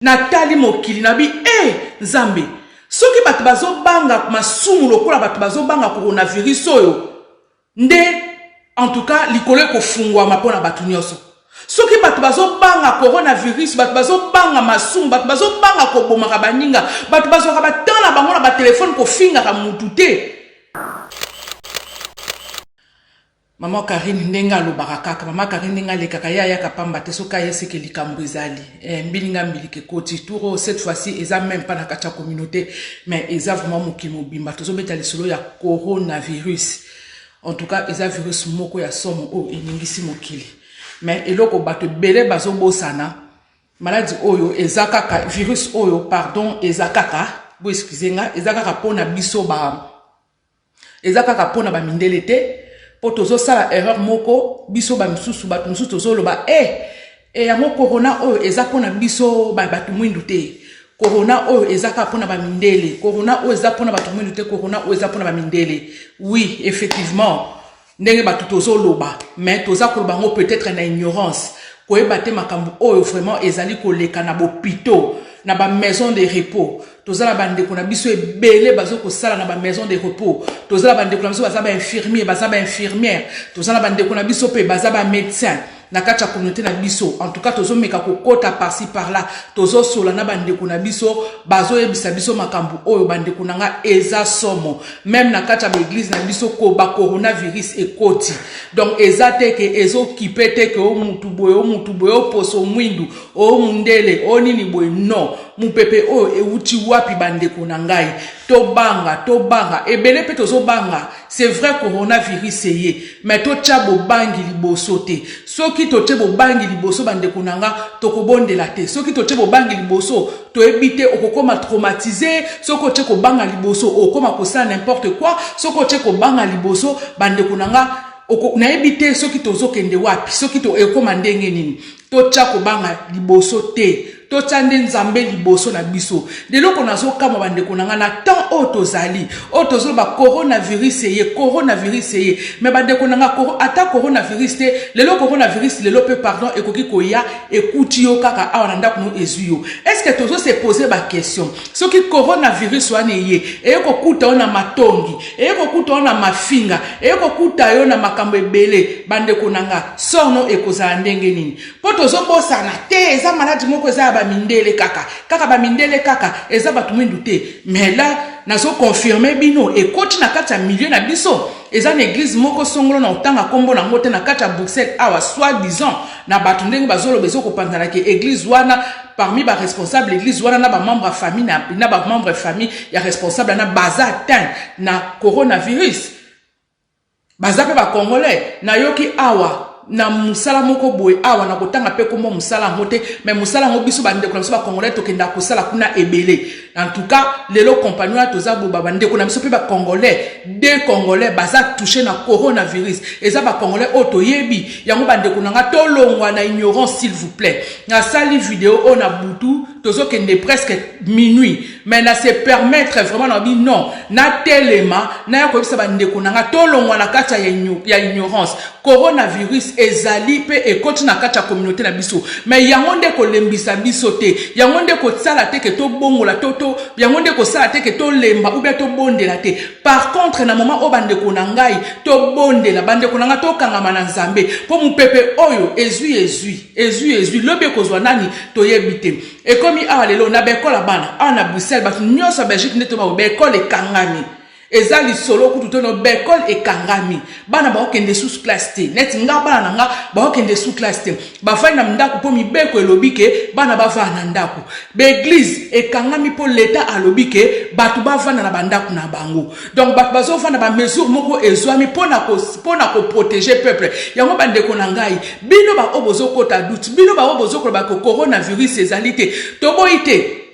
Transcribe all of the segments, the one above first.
Natali mokili nabi Nzambe soki bato bazobanga masumu lokola bato bazobanga coronavirus oyo nde en tout cas likolo ekofungwama mpona bato nyonso soki bato bazobanga coronavirus bato bazobanga masumu bato bazobanga kobomaka baninga bato bazwaka batanga na bango na batelefone kofingaka mutu te. Maman Karine ndenga lobaka kaka maman Karine ndenga lekaka ya kapamba te soka yeseke likambo ezali mbilinga mbilike koti touro cette fois-ci eza même pas na kacha communauté mais eza vraiment mokili mobimba tozobeta lisolo ya coronavirus en tout cas eza virus moko ya somo o eningisi mokili mais eloko bato bele bazobosana maladie oyo eza kaka virus oyo pardon eza kaka bo excusenga eza kaka pona biso ba eza kaka pona ba mindele te. Po tozo sala erreur moko biso ba misusu batu misusu tozo loba yango corona oyo eza pona biso ba batu mwindu te corona oyo eza ka pona ba mindele corona oyo eza pona batu mwindu te corona oyo eza pona ba mindele. Oui effectivement ndenge batu tozo loba mais toza koloba ngo peut-être na ignorance koyeba te makambo oyo vraiment ezali koleka na bopito na ba maison de repos tozala bandeko na biso ebele bazoko sala na ba maison de repos tozala bandeko na biso bazaba infirmier bazaba infirmière tozala bandeko na biso pe bazaba médecin na kacha communauté na biso en tout cas tozo meka kokota par-ci par-là tozo sola na bandeko na biso bazo yebisa biso makambo oyo bandeko nanga eza somo même na kacha ba église na biso ko ba coronavirus ekoti donc eza teke ezo kipete ke o mutu boye o poso mwindu o mundele o nini boye non mupepe oyo euti wapi bandeko na ngai tobanga ebele pe tozo banga c'est vrai coronavirus eye mais to tchabo bangi liboso te soki to tchebo bangi liboso bandeko na nga tokobondela te soki to tchebo bangi liboso to ebite okokoma traumatisé soko tcheko banga liboso okoma kosala n'importe quoi soko tcheko banga liboso bandeko na nga na ebite soki tozo kende wapi soki to ekoma ndenge nini to tchako banga liboso te to tchande Nzambe liboso na biso deloko nazo kama bandeko nanga na temps otozali otozo ba coronavirus eye mais bandeko nanga ata coronavirus te lelo coronavirus lelo pe pardon ekoki koya ekuti yo kaka awa na ndako no ezuyo est-ce que tozo se poser ba question soki coronavirus wana eye ekokuta yo na matongi ekokuta yo na mafinga ekokuta yo na makambo ebele bandeko nanga sono ekozala ndenge nini po tozo bosana te eza maladi moko eza ba mindele kaka ba mindele kaka eza batu mwindu te mais là nazo confirmer bino et koti na kati ya milieu na biso eza na église moko songolo na otanga kombo na ngote na kati ya Bruxelles awa soi-disant na batu ndenge bazolo bezo kopanzana ke église wana parmi ba responsable église wana na ba membre famille na ba membre famille ya responsable na baza atteint na coronavirus baza pe ba congolais na yoki awa na musala moko boye awa na kotanga pe komo musala ngote mais musala ngo biso bandeko na biso ba congolais tokenda kosala kuna ebele en tout cas lelo compagnon toza boba bandeko na biso pe ba congolais deux congolais baza touché na coronavirus eza ba congolais otoyebi yango bandeko na nga tolongwa na ignorance s'il vous plaît na sali vidéo on a butu tozo kende presque minuit mais na se permettre vraiment na bi non na telema na ya ko bisa bandeko na nga tolongwa na kata ya ignorance coronavirus ezali pe ekoti na kati ya communauté na biso mais yango nde kolembisa biso te yango nde kosala te ke to bongola to yango nde kosala te ke to lemba ou bien to bondela te par contre na moment o bandeko na ngai to bondela bandeko na nga to kangama na Nzambe po mupepe oyo ezui lobe kozwa nani to yebite e komi awa lelo na bekola bana na Bruxelles batu nyonso Belgique nde to ba bekola ekangami ezali solo kutu tono bekol ekangami bana ba okende sous classe te net nga bana nga ba okende sous classe te ba fai na ndako po mibeko elobike bana ba va na ndako be église ekangami po l'état alobike batu ba va na bandako na bango donc batu bazo va na ba mesure moko ezwami pona ko protéger peuple yango bandeko na ngai bino ba obozo kota doute bino ba obozo ko ba coronavirus ezali te toboite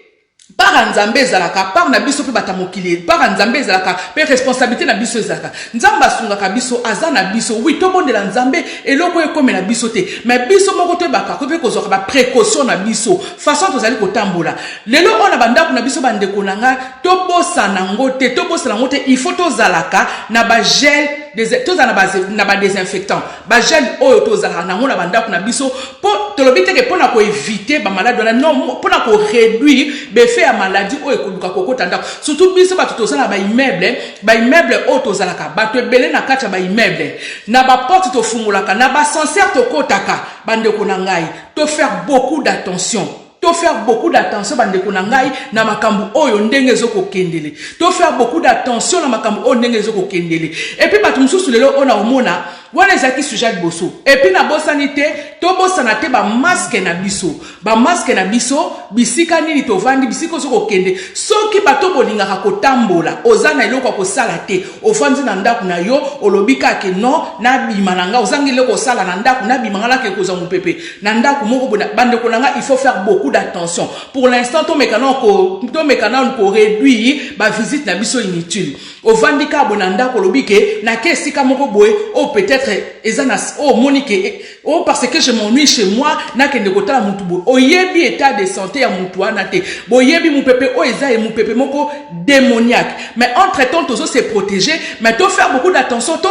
par Nzambe ezalaka par na biso pe batamokili par Nzambe ezalaka pe responsabilité na biso ezalaka Nzamba sungaka biso aza na biso oui to bondela Nzambe eloko ekomela biso te mais biso moko te baka ko pe kozwa ba précaution na biso façon tozali kotambola lelo ona bandako na biso bandeko nanga to bosana ngote il faut tozalaka na ba gel na ba désinfectant ba gel oyo tozala na ngona banda kuna biso po tolobite ke pona ko éviter ba maladie non pona ko réduire l'effet ya maladie oyo koluka kokota ndako surtout biso ba tozala ba immeuble oyo tozala ka ba to ebele na kati ba immeuble na ba porte to fungulaka na ba sincère to kotaka bande ko na ngai to faire beaucoup d'attention to faire beaucoup d'attention bande ko na ngai na makambu oyo ndenge zoko kendele to faire beaucoup d'attention na makambu oyo ndenge zoko kendele et puis batu mususu lelo ona omona wana ezaki sujet boso et puis na bosanité to bosana te ba masque na biso bisika nini to vandi bisiko zoko kende soki bato bolingaka kotambola ozana eloko ko sala te ofandi na ndaku na yo olobika ke non na bima nanga ozangi eloko sala na ndaku na bima ngala ke koza mupepe na ndaku moko bande ko nanga il faut faire beaucoup d'attention pour l'instant to mekana ko réduire ba visite na biso inutile ofandi ka bonanda ko lobike na ke sika moko boye o peut-être ezanas o monique o parce que je m'ennuie chez moi na ke ndekota mutu boye oyebi état de santé ya mutu wana te boyebi mupepe o eza e mupepe moko démoniaque mais entre temps tozo se protéger mais to faire beaucoup d'attention to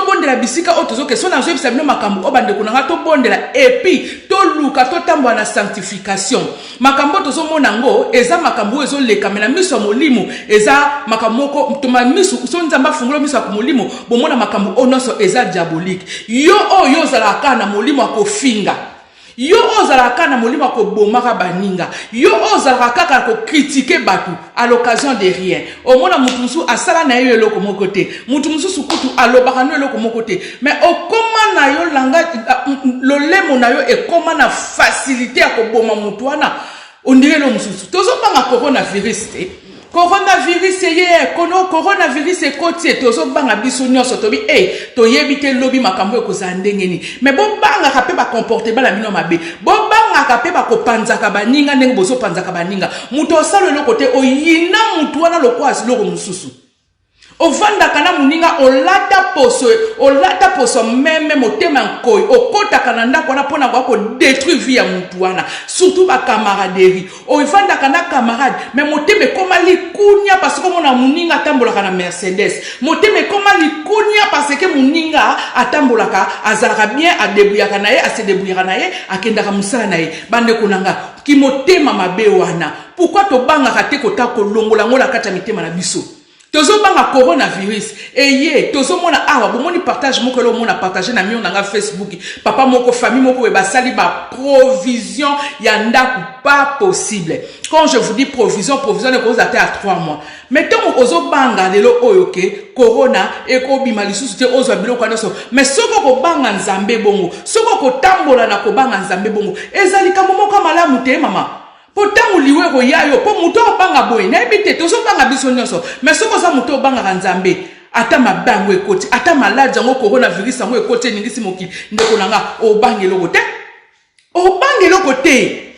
bondela bisika otozo ke sona zo bisabino makambo obande kunanga to bondela et puis to luka to tambwa na sanctification makambo tozo monango eza makambo ezo leka mena miso molimo eza makambo ko toma miso so nzamba fungulo miso ko molimo bomona makambo onoso eza diabolique yo oyo zalaka na molimo akofinga yo ozalaka na molimo ko bomaka baninga yo ozalaka kaka ko critiquer batu à l'occasion de rien omona mutusu asala na yo eloko moko te mutusu sukutu alobaka no eloko moko te mais okoma na yo langa lolemo na yo ekoma na facilité ya ko boma mutu wana ondire lo mususu tozobanga coronavirus te coronavirus coronavirus ekoti tozobanga biso nyonso tobi toyebi te lobi makambo ekozala ndenge nini mais bobangaka mpe bacomportement na bino mabe bobangaka mpe bakopanzaka baninga ndenge bozopanzaka baninga mutu osala eloko te oyina mutu wana lokwa asiloko mosusu ovandaka na muninga olata poso meme motema nkoi okotaka na ndako wana pona kwa ko détruire vie ya mutu wana surtout ba camaraderie ovandaka na camarade mais motema koma likunya parce que mona muninga atambolaka na Mercedes motema koma likunya parce que muninga atambolaka azalaka bien adebuyaka na ye ase debuyaka na ye akendaka musala na ye bande kunanga ki motema mabe wana pourquoi to bangaka te kota kolongola ngola kata mitema na biso tozo banga coronavirus eye tozo mona awa bomoni partage moko lo mona partager na mio nanga Facebook papa moko famille moko we basali ba provision ya ndaku pas possible quand je vous dis provision ne cause à 3 mois mais tant ozo banga lelo oyoke corona eko bima lisusu te ozo biloko nyonso mais soko ko banga nzambe bongo soko ko tambola na ko banga nzambe bongo ezali kamomoko malamu te mama Potangu liwe ko yayo po muto banga boy na ebite tozo banga biso nyonso mais soko za muto banga kanzambe ata mabango ekoti ata maladi ngo coronavirus ngo ekoti ningisi mokili ndeko nanga obange lokote okobange lokote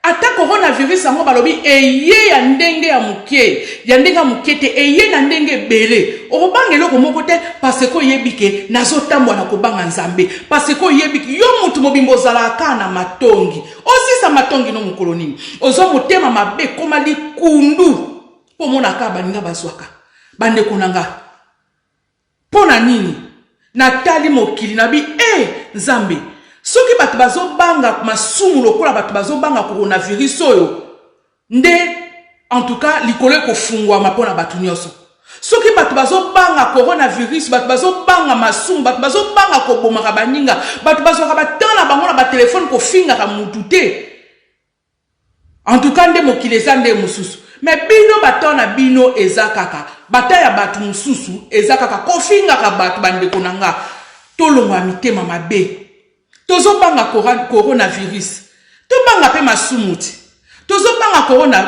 ata coronavirus ngo balobi eye ya ndenge ya muke ya ndenge mukete eye na ndenge bele okobange loko moko te parce que yebike nazo tambwa na kobanga nzambe parce que yebike yo mutu mobimbo zalaka na matongi osisa matongi no mukolo nini ozo motema mabe koma likundu po mona ka baninga bazwaka bande kunanga pona nini natali mokili nabi nzambe soki batu bazobanga masumu lokola batu bazobanga coronavirus oyo nde en tout cas likolo kofungwa mapona batu nyonso soki batu bazobanga coronavirus batu bazobanga masumu batu bazobanga kobomaka baninga batu bazwaka batana bango na ba telefone kofinga ka mutu te en tout cas nde mokili eza nde mususu mais bino batona bino eza kaka bataya batu mususu eza kaka kofinga ka batu bandeko nanga tolongwa mitema mabe tozo banga coronavirus to banga pe masumuti tozo banga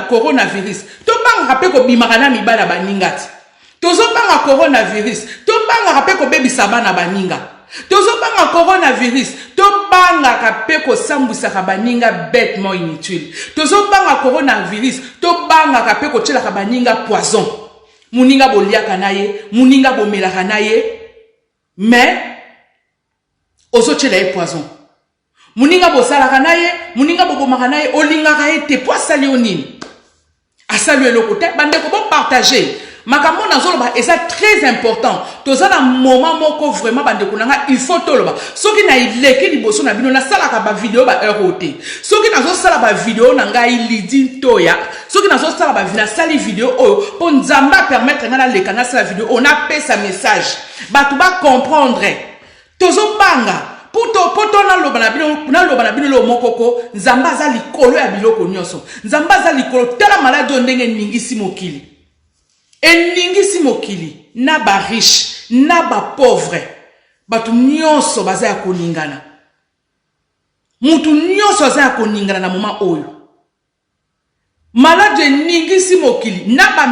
coronavirus to banga pe ko bimaka na mibala baningati tozo banga coronavirus to banga pe ko bebisa bana baninga tozo banga coronavirus to banga pe ko sambwisa ka baninga bêtement inutile tozo banga coronavirus to banga pe ko tshela ka baninga poison muninga boliaka naye muninga bomelaka naye mais ozo tshela e poison muninga bosalaka naye muninga bobomaka naye olingaka ete po asali onini asali le côté bande ko bon partager makambo na zoloba et ça très important toza na moment moko vraiment bande ko nanga il faut toloba soki na ileki liboso na bino na sala ka ba vidéo ba eroté soki na zo sala ba vidéo na ngai lidi toya soki na zo sala ba sali vidéo oyo pour nzamba permettre ngana leka na sala vidéo on a fait sa message ba tu ba comprendre tozo banga poto na loba na bino lo mokoko nzamba za likolo ya biloko nyonso nzamba za likolo tala malade ndenge ningisi mokili eningisi mokili na ba riche na ba pauvre batu nyonso baza ya koningana mutu nyonso aza ya koningana na moma oyo malade ningisi mokili na ba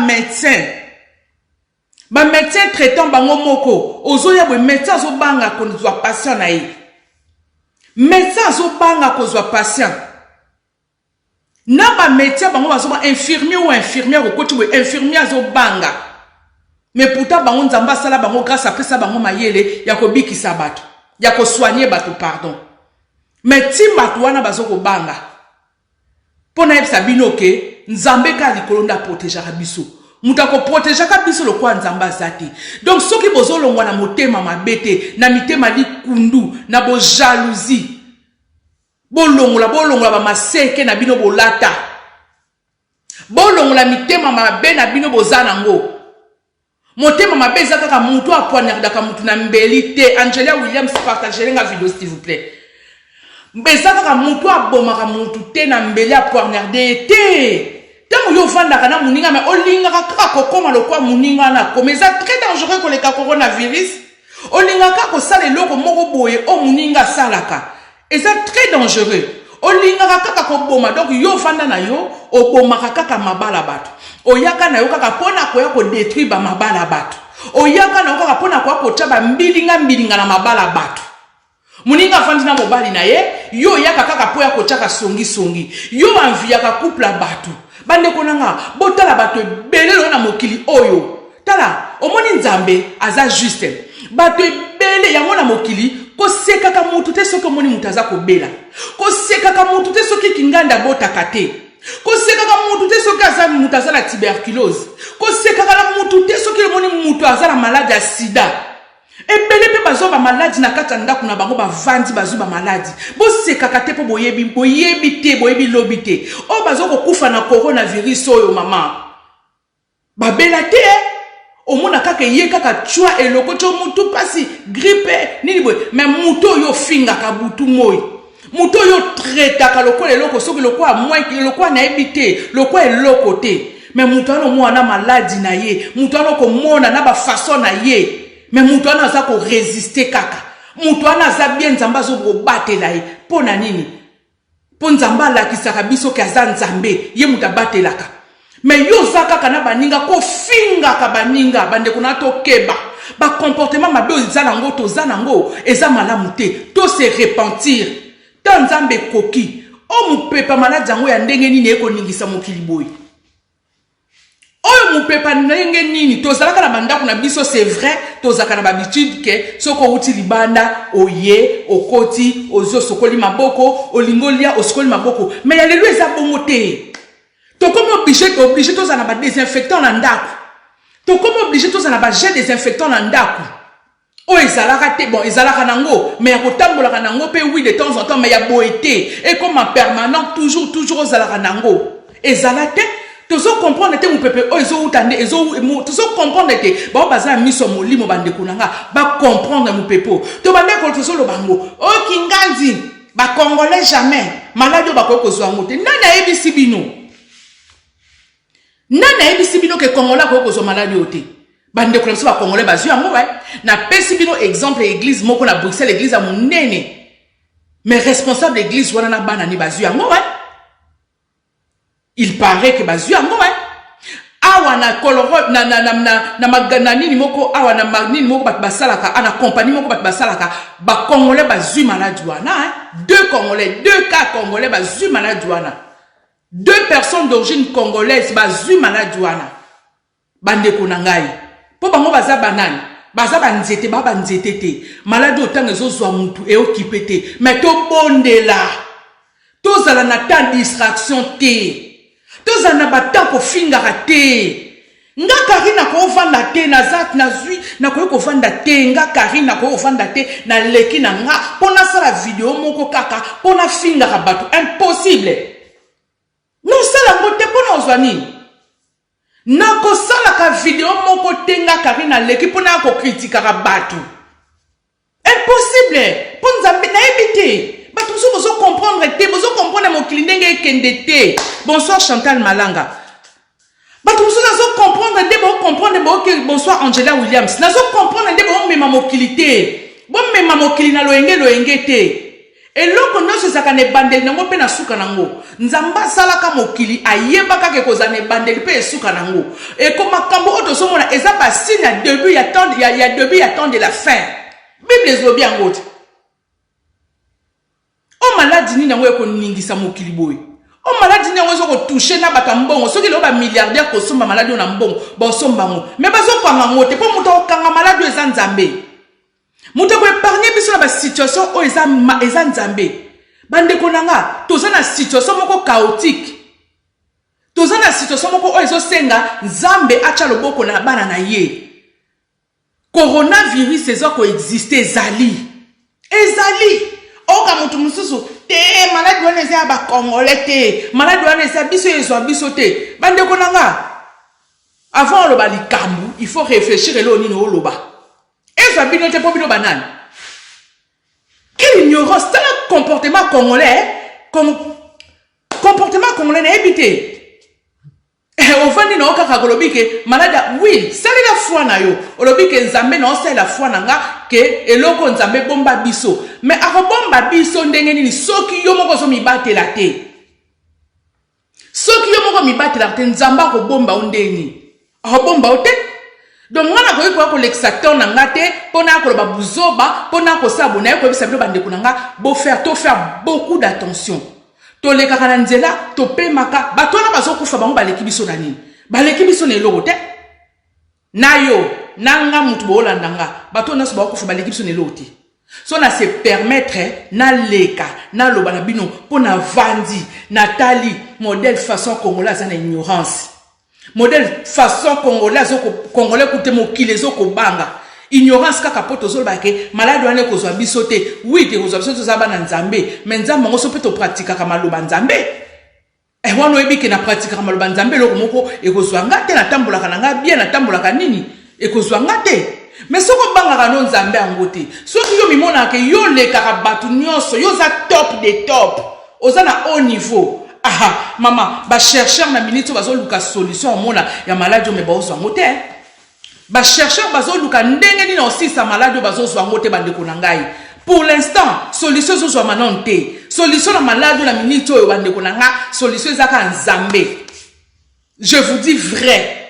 médecin traitant bango moko ozoya bwe médecin zo banga konzwa patient na ye médecin zo banga kozwa patient na ba médecin bango bazoba infirmier ou infirmière okoti we infirmière zo banga mais pourtant bango nzamba sala bango grâce après ça bango mayele ya ko bikisa bato ya ko soigner bato pardon mais ti bato wana bazoko banga pona yebisa bino ke nzambe ka likolo nda protéger biso muta ko protéger ka biso lokwa nzamba zati donc soki bozolongwa na motema mabete na mitema likundu na bo jalousie bolongola ba maseke na bino bolata bolongola mitema mabe na bino bozana ngo motema mabe za kaka mutu apoignarda ka mutu na mbeli te Angelia Williams partager nga vidéo s'il vous plaît mbeza kaka mutu abomaka mutu te na mbeli apoignarde te tango yo vanda kana muninga mais olinga kaka kokoma lokwa muninga na komeza très dangereux ko le coronavirus olinga kaka ko sala loko moko boye o muninga salaka et ça très dangereux olinga kaka ko boma donc yo vanda na yo oboma kaka mabala bato oyaka na yo kaka pona ko ya ko détruire ba mabala bato oyaka na yo kaka pona ko ko taba mbilinga na mabala bato muninga vandi na mobali na ye yo yaka kaka po ya ko taka songi yo anviyaka couple bato bande konanga botala bato belelo na mokili oyo tala omoni nzambe aza juste bato bele yango na mokili ko seka ka mutu te soki omoni mutu aza ko bela ko seka ka mutu te soki kinganda botaka te ko seka ka mutu te soki aza mutu aza na tuberculose ko seka ka mutu te soki omoni mutu aza na malade ya sida ebele pe bazo ba maladi na kata ndako na bango bavandi bazo ba maladi bo sekaka te po boyebi lobi te o bazo ko kufa na coronavirus oyo mama babela te omona kaka ye kaka chwa eloko cho mutu pasi grippe nini boy mais muto yo finga ka butu moyi muto yo traita ka loko eloko soki loko a moins loko na ebité loko eloko te mais muto ano mwana maladi na ye muto ano ko mona na ba façon na ye mais mutu wana aza ko résister kaka mutu wana aza bien nzamba zo batela ye pona nini po nzamba lakisaka biso ke aza nzambe ye mutu abatelaka mais yo za kaka na baninga ko finga ka baninga bande kuna to keba ba comportement mabe oza nango toza nango eza malamu te to se repentir ta nzambe koki o mupepa maladi yango ya ndenge nini eko ningisa mokili boy oyo mupepa ndenge nini tozalaka na bandako na biso c'est vrai tozaka na habitude ke soko uti libanda oye okoti ozo sokoli maboko olingolia osokoli maboko mais ya lelo eza bongo te to comme obligé tozana ba désinfectant na ndako to comme obligé tozana ba gel désinfectant na ndako o ezalaka te bon ezalaka nango mais ya kotambolaka nango pe oui de temps en temps mais ya boité et comme en permanent toujours ezalaka nango ezala te tozo comprendre te mupepe o ezo utande tozo comprendre te ba baza miso molimo bande kunanga ba comprendre mupepo to bande ko tozo lo bango o kinganzi ba congolais jamais malade ba ko kozwa ngote nana ebisi bino ke congolais ko kozwa malade ote bande ko ba congolais bazu yango ouais na pesi bino exemple église moko na Bruxelles église a monene mais responsable église wana na bana ni bazu yango ouais il paraît que bazu yango ouais awa na koloro na magana nini moko awa na magnini moko bat basalaka ana compagnie moko bat basalaka ba congolais bazu malade wana hein deux cas congolais bazu malade wana deux personnes d'origine congolaise bazu malade wana bande konangai po bango baza banani baza banzete ba banzete te malade otanga ezozwa mutu e occupé te mais to bondela tozala na ta distraction te tozana batampo finga raté. Nga Karina ko vanda te na zat na zui na ko vanda te nga Karina ko vanda te na leki na nga pona sala vidéo moko kaka pona finga rabatu impossible. Non sala ngote pona ozwani. Na ko sala ka vidéo moko te nga Karina leki pona ko critique rabatu. Impossible. Pon zambe na ebité. Batu bozo comprendre te bozo comprendre mo kilindenge kende te. Bonsoir Chantal Malanga. Bato muso nazo comprendre de bo comprendre que bonsoir Angela Williams. Nazo comprendre de bo mema mokilité. Bo mema mokili na loenge te. Et loko nyonso ezaka ne bandeli nango mpe na suka nango. Nzamba asalaka mokili ayebaka ke kozala ne bandeli mpe esuka nango. Et comme makambo oyo tozomona eza basigne ya début ya temps début ya temps de la fin. Bible ezobi yango te. O maladi nini yango ekoningisa mokili boye. O maladi nyango ezoko toucher na bata mbongo soki lo ba milliardaire ko somba maladi na mbongo ba somba ngo mais bazo kanga ngote po muto okanga maladi eza nzambe muto ko épargner biso na ba situation o eza nzambe bande konanga toza na situation moko chaotique toza na situation moko o ezo senga nzambe acha loboko na bana na ye coronavirus ezoko exister ezali oka mutu mususu te maladi wana eza ba congolais te maladi wana eza biso ezwa biso te bande konanga avant loba likambu il faut réfléchir elo nini oloba ezwa bino te po bino banani quelle ignorance tala comportement congolais comportement congolais na ebité ovandi na okaka kolobike malada oui sali la foi na yo olobike nzambe na osali la foi na nga ke eloko nzambe bomba biso mais akobomba biso ndenge nini soki yo moko zo mibatela te soki yo moko mibatela te nzambe akobomba ondeni akobomba ote donc ngana koyiko ko l'exacteur na nga te pona koloba buzoba pona ko sabona ko bisa bino bande kunanga bo faire beaucoup d'attention. Toleka kana nzela topemaka batona bazokufa bango baleki biso na nini baleki biso na eloko te nayo nanga mutu bolandanga batona so bakufa baleki biso na eloko te so na se permettre na leka na loba na bino pona vandi Nathalie modèle façon congolaise na ignorance modèle façon congolaise congolais koute mokile zoko banga ignorance kaka poto zolba ke malade wane kozwa biso te oui te kozwa biso tozaba na nzambe mais nzambe ngo so peto pratika kama loba nzambe wana ebike na pratika kama loba nzambe loko moko ekozwa ngate na tambola kana nga bien na tambola kanini ekozwa ngate mais soko banga kana nzambe angote soki yo mimona ke yo le karabatu nyonso yo za top de top oza na haut niveau aha mama ba chercheur na minute bazoluka solution mona ya malade me bazwa ngote ba chercheur bazoluka ndenge nini osisa malade bazozwa ngote bandeko na ngai pour l'instant solution zozwa manonte solution na malade na minute oyo bandeko na nga solution ezaka nzambe je vous dis vrai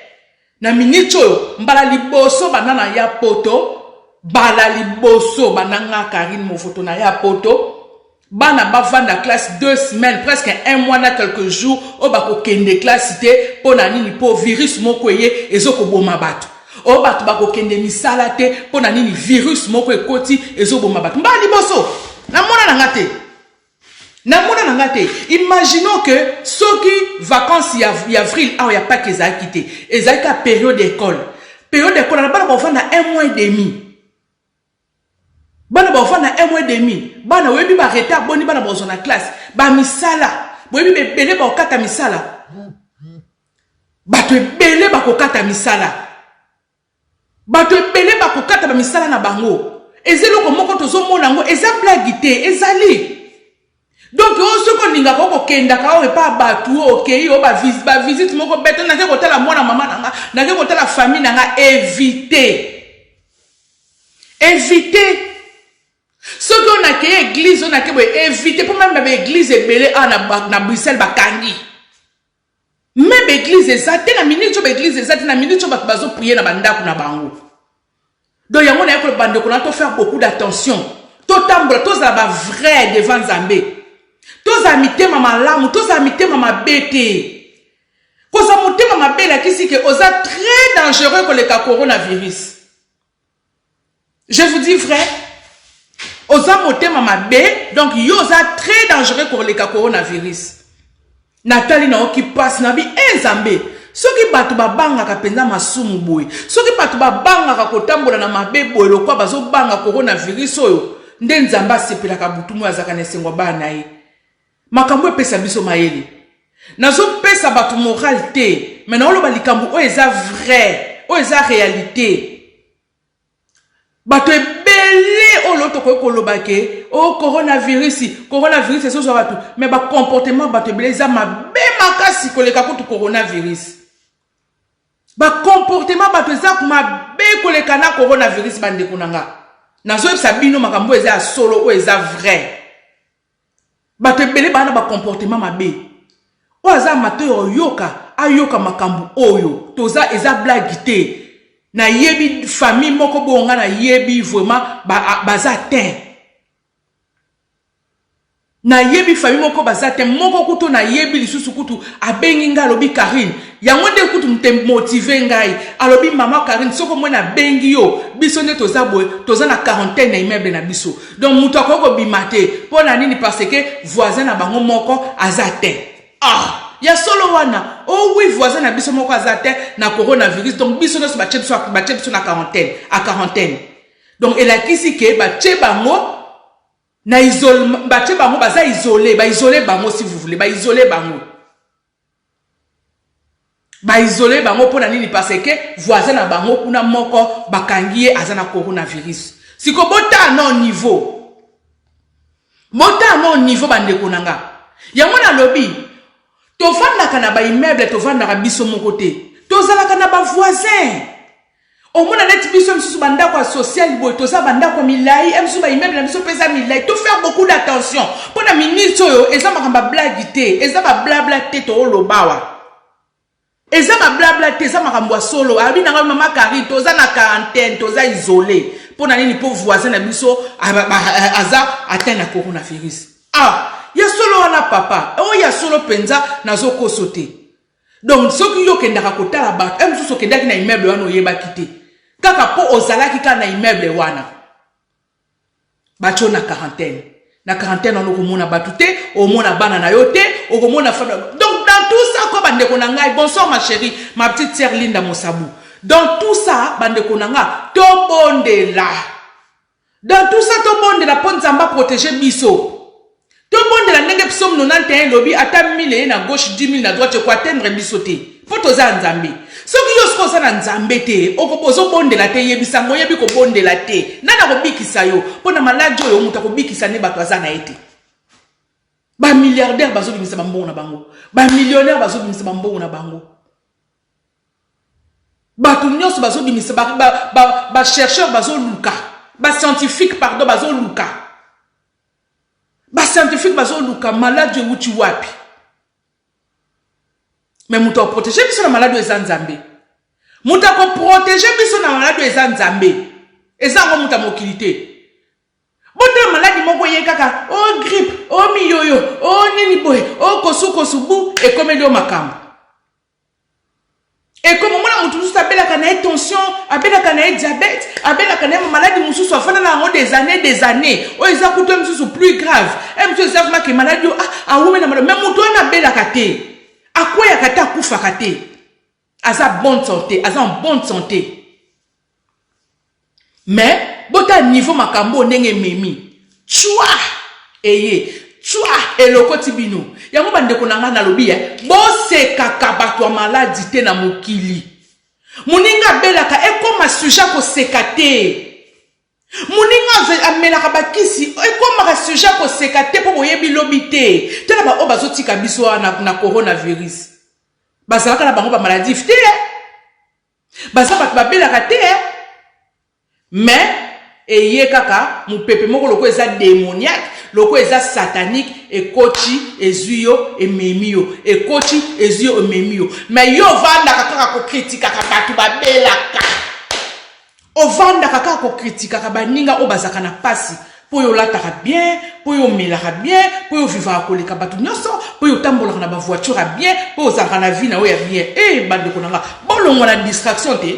na minute oyo mbala liboso banana ya poto bala liboso bananga Karine Mofoto na ya poto bana bavanda classe 2 semaines presque un mois na quelques jours o bako kende classe te pona nini po virus moko ye ezoko boma bato o batu bako kende misala te pona nini virus moko ekoti ezoboma batu mbala liboso na mona na ngate imaginons que soki vacances ya avril a ya pas que ça quitté ezaka période d'école na bana bavanda un mois et demi bana bavanda un mois et demi bana webi ba retard boni bana bazo na classe ba misala webi bebele ba okata misala bato ebele ba kokata misala bato ebele ba kokata ba misala na bango ezeloko moko tozomona ngo eza blague te ezali donc on se koninga ko kenda ka o pa batu okay o ba visite moko bete na ke kotala mwana mama nanga na ke kotala famille nanga éviter ce qu'on a que église on a que éviter pour même l'église ebele na Bruxelles bakangi même église ezate na minute ba église ezate na minute ba bazo prier na bandako na bango donc yango na ko bandeko na to faire beaucoup d'attention to tambola to za ba vrai devant Nzambe to za mitema malamu to za mitema mabete ko za motema mabela kisi ke oza très dangereux que le coronavirus. Je vous dis vrai oza motema mabe donc yoza très dangereux pour le coronavirus. Nathalie na oki passe na bi enzambe. Soki batu babanga ka penza masumu boy. Soki batu babanga ka kotambola na mabe boy lokwa bazo banga coronavirus oyo. Nde nzamba sepela ka butumu azaka na sengwa bana ye. Makambo epesa biso mayele. Nazo pesa batu moral te. Mena oloba likambo o eza vrai, o eza réalité. Bato ebele olo to ko koloba ke o coronavirus eso zo batu mais ba comportement bato ebele za mabe makasi koleka kutu coronavirus. Ba comportement bato za mabe koleka na coronavirus bande kunanga. Nazo epsa bino makambo eza solo o eza vrai. Bato ebele bana ba comportement mabe. O aza amateur yoka ayoka makambo oyo toza eza blague te. Na yebi famille moko bonga na yebi vraiment baza ten. Na yebi famille moko baza ten moko kutu na yebi lisusu kutu abengi nga alobi Karine. Yango de kutu mte motive ngai alobi mama Karine soko mwana bengi yo biso ne toza boy toza na quarantaine na immeuble na biso. Donc muto akoko bimate pona nini parce que voisin na bango moko aza ten. Ah ya solo wana oh oui voisin na biso moko azate na coronavirus donc biso no ba biso na quarantaine donc elakisi ke ba bango na isolement ba bango baza isolé ba isolé bango si vous voulez ba isolé bango pona nini parce que voisin na bango kuna moko bakangiye azana coronavirus siko bota non niveau bande konanga yango na lobby tovandaka na ba immeuble tovandaka biso moko te tozalaka na ba voisin omona net biso msusu bandako social boy toza bandako milai msusu ba immeuble na biso pesa milai to faire beaucoup d'attention pona ministre oyo eza makamba blague te eza ba blabla te to olobawa eza ba blabla te eza makambo solo abi na mama Karine toza na quarantaine toza isolé pona nini po voisin na biso aza atteint na coronavirus ya solo wana papa o ya solo penza nazo kosote donc soki yo kendaka kotala ba msusu kendaki na immeuble wana oyeba kite kaka po ozalaki ka na immeuble wana bacho na quarantaine on okomona batu te omona bana na yo te okomona fana donc dans tout ça quoi bande konanga bonsoir ma chérie ma petite sœur Linda Mosabu dans tout ça bande konanga to bondela dans tout ça to bondela po nzamba protéger biso. Tout le monde la ndenge psom 91 lobby ata 1000 na gauche 10 000 na droite ko atteindre bisoté poto za nzambe soki yo sko na nzambe te okobozo bondela te yebisango yebi ko bondela te nana ko bikisa yo pona maladi oyo muta ko bikisa ne bato azana ete ba milliardaire bazo bimisa bambongo na bango ba millionnaire bazo bimisa bambongo na bango bato nyos bazo bimisa ba chercheur bazo luka ba scientifique pardon bazo luka ba scientifique bazo luka malade wuti wapi mais muto protéger biso na malade eza nzambe muta ko protéger biso na malade eza nzambe eza ngo muta mokilité bote malade moko yekaka o grippe o miyoyo o nini boy o kosu bu e comme dio makambo et comme mona mutu musu abelaka na tension abelaka na diabète abelaka na maladie mususu afana na ngo des années o eza kuto mususu plus grave mutu eza vraiment que maladie awume na maladie même mutu na abelaka te akoya kata kufaka te aza bonne santé aza en bonne santé mais bota niveau makambo ndenge memi chua eye chua eloko tibino yango bande konanga na lobi bo se kakabato maladi te na mokili muninga belaka ekoma sujet ko sekate muninga amelaka bakisi ekoma sujet ko sekate po boyebi lobi te tala ba obazotika biso na coronavirus bazalaka na bango ba maladie te bazaba babelaka te mais eye kaka mupepe moko loko eza démoniaque loko eza satanique ekoti ezuyo ememio ekoti ezuyo ememio mais yo vanda kaka ko critique kaka batu babelaka ovanda kaka ko critique kaka baninga obazaka na pasi po yo lataka bien po yo melaka bien po yo vivaka koleka batu nyoso po yo tambolaka na ba voiture bien po ozaka na vie na yo ya bien bande konanga bolongo na distraction te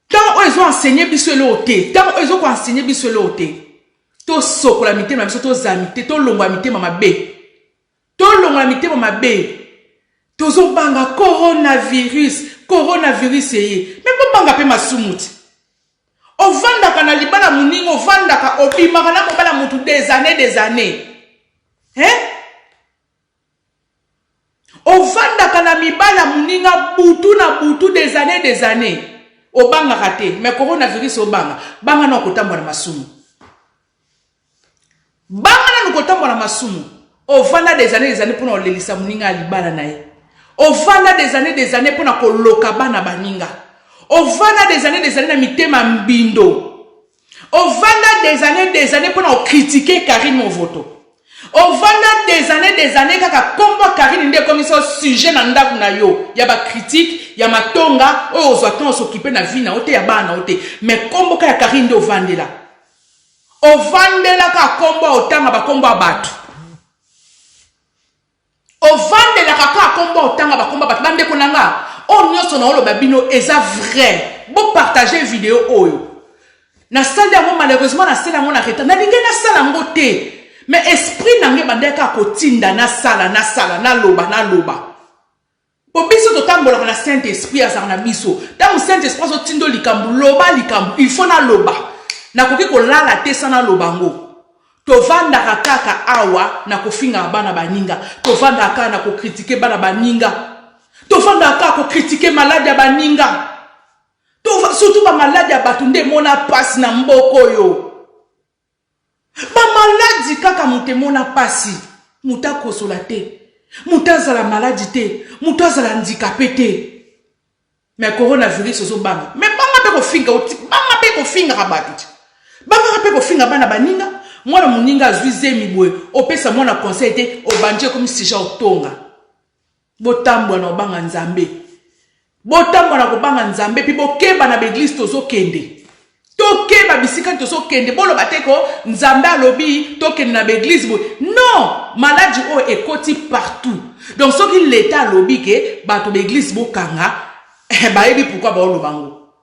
tant ils ont enseigné biso le ôté tant ils ont enseigné biso le ôté To sokola mitema biso to zamite to longwa mitema mabe. To longwa mitema mabe. Tozo banga coronavirus eye. Mais po banga pe masumuti. Ovanda kana libala muningo ovanda ka obimaka na mobala mutu des années. Hein? Ovanda kana mibala muninga butu des années. Obanga kate. Mais coronavirus obanga. Banga na okotambwa na masumu. Banga na okotambwa na masumu. Ovanda des années pour na olelisa muninga libala na ye. Ovanda des années pour na koloka bana baninga. Ovanda des années na mitema mbindo. Ovanda des années pour na critiquer Karine Movoto. Ovanda des années kaka kombo Karine nde comme ça sujet na ndaku na yo. Ya ba critique, ya matonga, o ozwaton s'occuper na vie na ote ya bana ote. Mais kombo ka Karine nde ovandela. Ovandela ka kombo otanga ba kombo abatu. Ovandela ka kombo otanga ba kombo abatu bande konanga. On nyonso na olo babino eza vrai. Bo partager vidéo oyo. Na salle yango malheureusement na salle yango na reta. Na linge na salle yango te. Mais esprit nange bandeka kotinda na sala na loba. Po biso to tambola na Saint Esprit azana biso. Tam Saint Esprit so tindo likambu loba il faut na loba. Na koki ko lala te sana lobango. To vanda kaka awa na kofinga bana baninga. To vanda kaka na ko critiquer bana baninga. To vanda kaka ko critiquer malade ya baninga. To surtout ba malade ya batunde mona passe na mboko yo. Ba maladi kaka mutemona pasi. Muta kosola te. Muta zala maladi te. Muta zala handicapé te. Mais coronavirus ozo banga. Mais banga pe ko finga oti. Banga pe ko finga rabatu. Banga pe ko finga bana baninga. Mwana muninga zuize mibwe. Opesa mwana conseil te. Obanje comme si ja otonga. Botambwa na obanga nzambe. Botambwa na kobanga nzambe. Pi bokeba na beglise tozo kende. Toke ba bisika tozo kende bolo bateko nzambe alobi tokende na beglise bo. Non, maladie o ekoti partout. Donc ce qui l'état alobi ke bato beglise bo kanga baebi pourquoi ba olobango.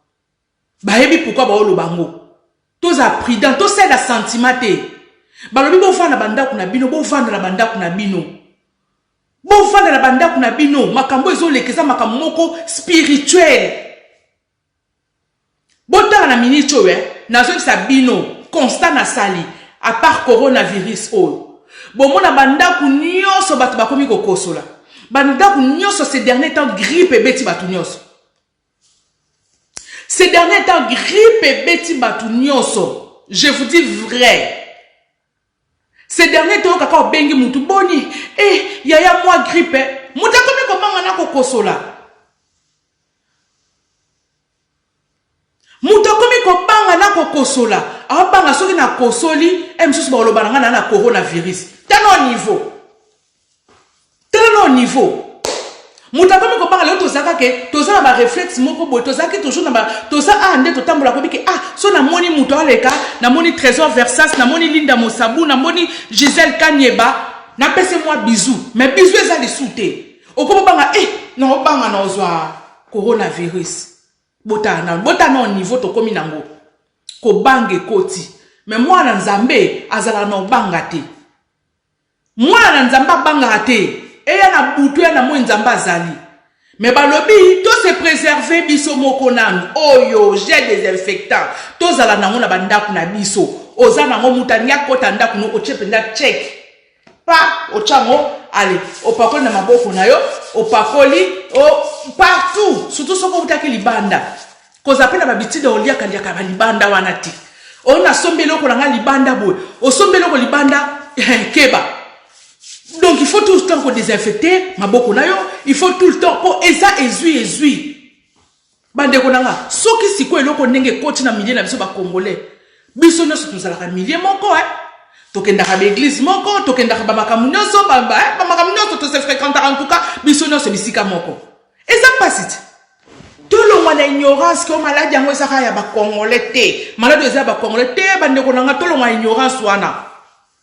Baebi pourquoi ba olobango. Toza prudent, to c'est la sentimate. Balobi bo vanda banda kuna bino, bo vanda la banda kuna bino. Bo vanda la banda kuna bino, makambo ezo lekeza makambo moko spirituel. Bota na minicho nazo sabino constant na sali à part coronavirus o bomona banda ku nyoso batu bakomi kokosola banda ku nyoso ces derniers temps grippe beti batu nyoso ces derniers temps grippe beti batu nyoso je vous dis vrai ces derniers temps kaka bengi mutu boni yaya moi grippe muta komi komanga na kokosola. Muta komi ko banga na kokosola. A banga soki na kosoli, msusu ba oloba na coronavirus. Tano niveau. Muta komi ko banga le tozaka ke tozana ba réflexe moko boy tozaki toujours na ba toza ande to tambola ko biki so na moni muto aleka na moni Trésor Versas na moni Linda Mosabu na moni Gisèle Kanyeba na pese moi bisou mais bisou eza li souté. Okobo banga na banga na ozwa coronavirus. Bota na niveau to komi nango ko bange koti mais mwana nzambe azala na banga te mwana nzamba banga te eya na butu ya na mo nzamba azali mais balobi to se préserver biso moko nanu oyo j'ai des infectants to zala nango na bandaku na biso oza nango mutani akota ndaku no ochependa check pa ochango allez opakoli na maboko na yo opakoli partout surtout soko utaki libanda koza pena babitide olia kandiaka libanda wanati ona sombelo ko nga libanda boy o sombelo ko libanda keba donc il faut tout le temps ko désinfecter maboko na yo il faut tout le temps ko eza ezui bande ko nga soki siko eloko ndenge koti na milieu na biso ba congolais biso no surtout zala ka milieu moko tokenda ka église moko tokenda ka makamu nyonso ba makamu nyonso to se fréquenter en tout cas biso no se bisika moko eza pasite tolongwa na ignorance ko maladi yango ezaka ya ba congolais te maladi eza ba congolais te bande ko nga tolongwa ignorance wana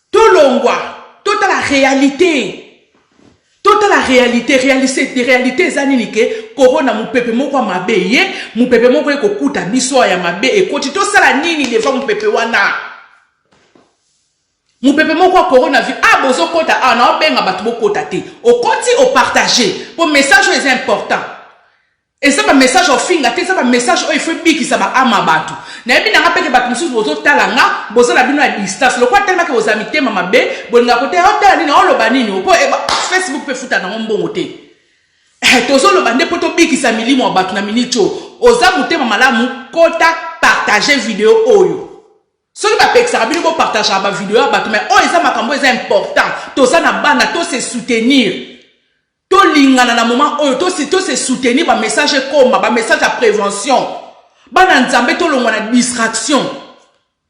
tolongwa toute la réalité ezanini ke corona mupepe moko mabe ye mupepe moko ekokuta biso ya mabe ekoti to sala nini devant mupepe wana Mon peuple moko coronavirus ah bozo kota ah na benga batu bokota te au koti au partager pour message est important et ça va message au finga te ça va message il faut biki ça va ama batu na yebi na ngapeke batu mususu bozo talanga bozo la bino à distance le quoi tellement que vos amis te mama be bolinga kote hota ni na oloba nini po Facebook pe futa na mbongo te tozo lo bande poto biki sa milimo batu na minicho oza mutema malamu kota partager vidéo oyo. Ce qui va faire que vous partagez la vidéo, mais oh, c'est important. Tout ça na bana, tout se soutenir. Tout lingana na moment oh, tout se soutenir ba message comme ba message à prévention. Bana nzambe to longa na distraction.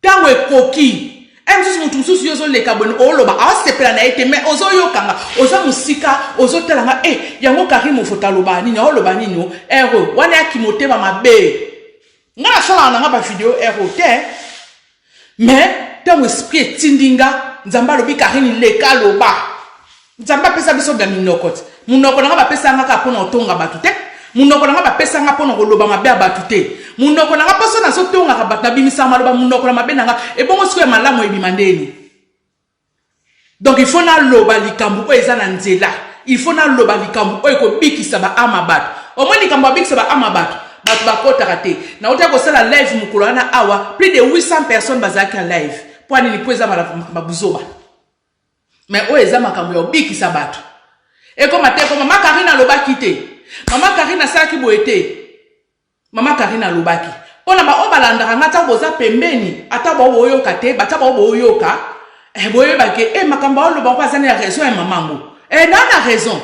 Tawe koki. Emsu mutu susu yozo le kabone o loba a se pela na ete mais ozo yokanga, ozo musika, ozo telanga yango karimo fota loba nini o loba nini o ero wana akimote ba mabe. Ngana sala na ba vidéo ero te. Mais, dans l'esprit tindinga, nzamba lobi karini leka loba. Nzamba pesa biso ga minokot. Munoko nanga ba pesa nga ka pona otonga batute. Munoko nanga ba pesa nga pona loba mabe batute. Munoko nanga paso na so tonga ka batna bimisa maloba munoko na mabe nanga e bongo siko malamu ebimandeni. Donc il faut na loba likambu o eza na nzela. Il faut na loba likambu o ko bikisa ba amabat. Au moins likambu bikisa ba amabat. Batu bakota kate. Na ota ko sala live mukulana awa plus de 800 personnes bazaki en live. Pour ni poeza mabuzoba. Mais o eza makambo ya biki sabatu. Et comme ate comme mama Karina lobaki te. Mama Karina saki boete. Mama Karina lobaki. Pona ba obalanda ngata boza pembeni ata ba oyoka te bata ba oyoka. Boyeba ke makambo loba kwa zana ya raison ya mamango. Na raison.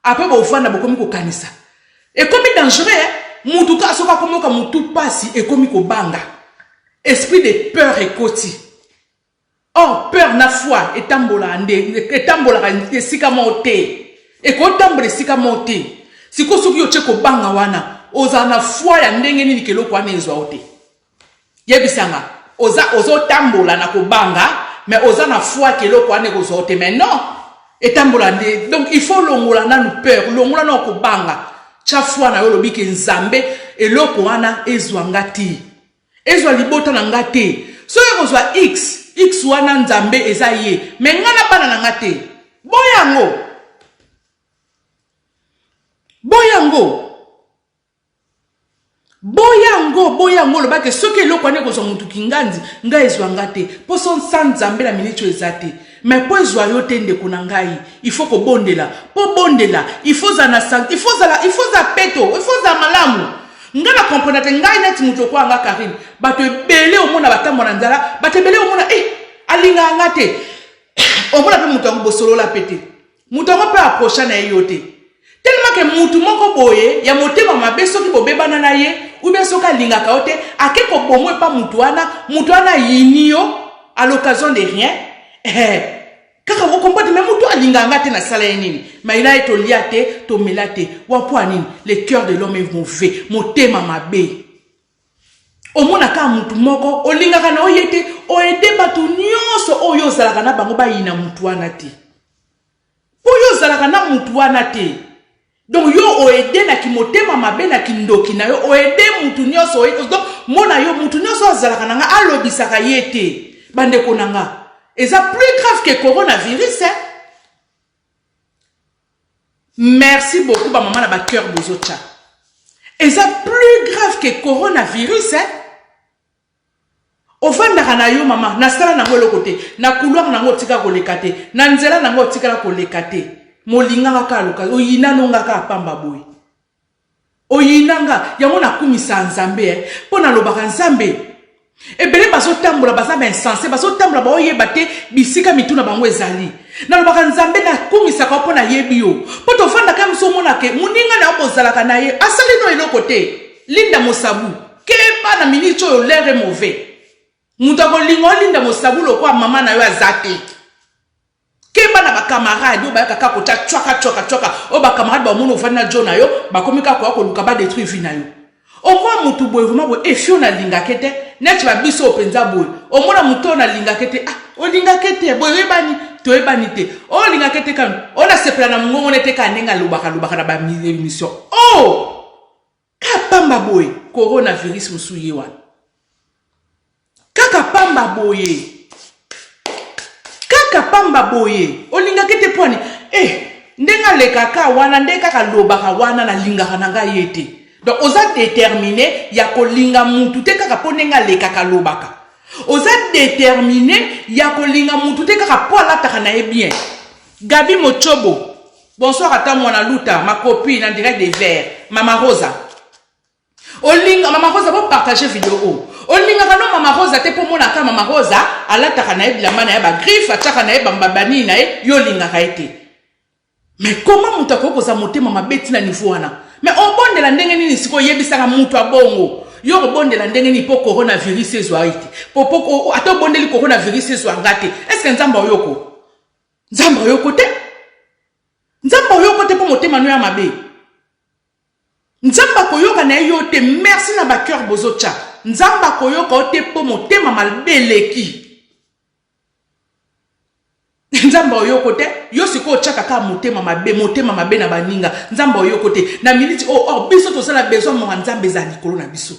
Après bo fanda bokomi ko kanisa. Et comme dangereux Mutuka soka komoka mutu pasi et komi ko banga. Esprit de peur et koti. Or peur na foi etambola ande sika mote. E ko tambre sika mote. Siko soki yoche ko banga wana. Oza na foi ya ndenge nini keloko wana ezwa ote. Yebisanga. Ozo tambola na ko banga, mais oza na foi keloko wana ko zote. Mais non. Etambola ande. Donc il faut longola na nu peur, longola na ko banga. Chafua na yolo biki nzambe eloko wana ezwa ngati ezwa libota na ngati so yozwa x wana nzambe ezaye mengana bana na ngati boyango lobake soki eloko wana kozwa mutu kinganzi nga ezwa ngati poso nzambe la minicho ezate mais po ezwa yo te ndeko na ngai il faut ko bondela po bondela il faut za na santé il faut za peto il faut za malamu ngana comprendre te ngai net mutu kwa nga Karine bato ebele omona batambo na nzala bato ebele omona alinga ngate omona pe mutu ngo bosolo la pete mutu ngo pe approcher na yo te tellement que mutu moko boye ya motema mabe soki bobebana na ye ou bien soka linga kaote akeko bomo pa mutu wana yinio à l'occasion de rien kaka vous comprenez même mutu alinga ngate na sala nini mais il a été liate to melate wa poanini le cœur de l'homme est mauvais motema mabe omona ka mutu moko olinga kana oyete oede batu nyonso oyo zalaka na bango bayina mutu wana te oyo zalaka na mutu wana te. Donc yo oede na kimotema mabe na kindoki na yo oede mutu nyonso donc mona yo mutu nyonso azalaka nanga alobisaka yete bande konanga eza plus grave que coronavirus hein? Merci beaucoup ba maman na ba cœur bozocha eza plus grave que coronavirus hein? Ofandaka na yo mama na sala nango lokote na couloir nango tika kolekate na nzela nango tika kolekate molinga ka loka oyina nonga ka pamba boy oyinanga yango na kumisa nzambe pona lobaka nzambe ebele bazo tambola baza ba insensé bazo tambola ba oyeba te bisika mituna bango ezali na lobaka nzambe na kumisa ka pona yebi yo poto fanda ka mso mona ke muninga na obozalaka na ye asali no eloko te linda mosabu keba na minito yo l'air mauvais mutako lingo linda mosabu lokwa mama na yo azate keba na ba camarade yo ba kaka ko choka o ba camarade ba mono vana jona yo ba komika ko ko luka ba détruire vina yo o kwa mutu boy vraiment boy efio na linga kete net ba biso openza boy o mona muto na linga kete o linga kete boy ebani to ebani te o linga kete kan o na sepela na ngongo nete ka nenga lubaka na ba émission ka pamba boy coronavirus musuye wana kaka pamba boy kaka pamba boye olinga kete pwani ndenga lekaka wana ndeka kalobaka wana na linga nanga yete donc oza déterminé ya kolinga mutu te kaka ponenga lekaka lobaka oza déterminé ya kolinga mutu te kaka po alataka na ye bien. Gabi Mochobo bonsoir ata mwana luta ma copine en direct des verts Mama Rosa olinga Mama Rosa bo partager vidéo olinga kano Mama Rosa te po mona ka Mama Rosa alataka na ye bilamba na ye ba griffe ataka na ye bambabani na ye yo linga ka ete. Mais comment mutako koza motema mabeti na niveau wana? Mais on bonde la ndenge nini siko yebisaka mutu abongo. Yo bonde la ndenge ni po coronavirus ezwa ite. Po ato bonde li coronavirus ezwa ngate. Est-ce que nzamba oyoko? Nzamba oyoko te? Nzamba oyoko te po motema no ya mabe. Nzamba koyoka na yo te merci na ba cœur bozocha. Nzamba koyoka te po motema malbeleki. Nzamba oyoko te yo siko chaka ka motema mabe na baninga nzamba oyoko te na minute biso to sala besoin mo nzambe za likolo na biso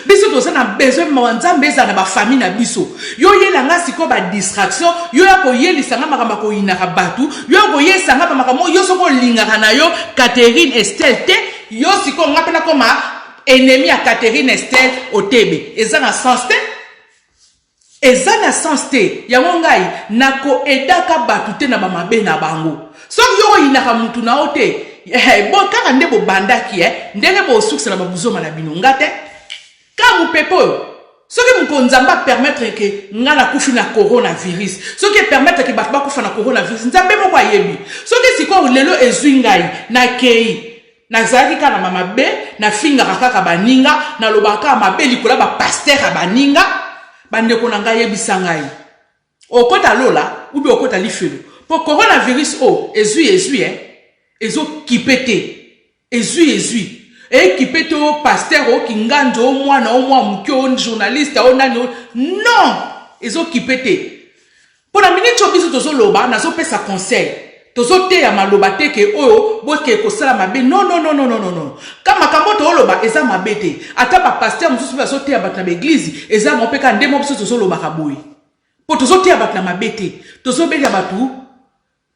biso to sala besoin mo nzambe za na ba famille na biso yo yelanga siko ba distraction yo ya ko yelisanga makamba ko inaka batu yo ko yesanga ba makamo yo soko lingaka na yo Catherine Estelle te yo siko ngapena koma ennemi ya Catherine Estelle Otebe eza na sens te. Eza na sens te yango ngai nako edaka batu te na bamabe na bango so yo inaka mutu na ote bon kaka nde bo bandaki ndenge bo succès na babuzoma na bino ngate ka mu pepo soki mukonzamba permettre que ngana kufi na coronavirus soki permettre que batu bakufa na coronavirus nzambe moko ayebi soki siko lelo ezwi ngai na kei na zaki kana mamabe na finga kaka baninga na lobaka mabe likola ba pasteur baninga bande konanga yebisa ngai okota lola ubi okota lifelo po coronavirus ezui ezo kipete ezui kipete o pasteur o kinganjo o mwana mukyo journaliste o nani non ezo kipete pona minute obiso tozo loba na zo pesa conseil tozo te ya maloba te ke oyo boke ko sala mabe non kama kamoto oloba eza mabete ata ba pasteur mususu ba so te ya batna l'église eza mopeka ndemo biso tozo loba kaboyi po tozo te ya batna mabete tozo belia batu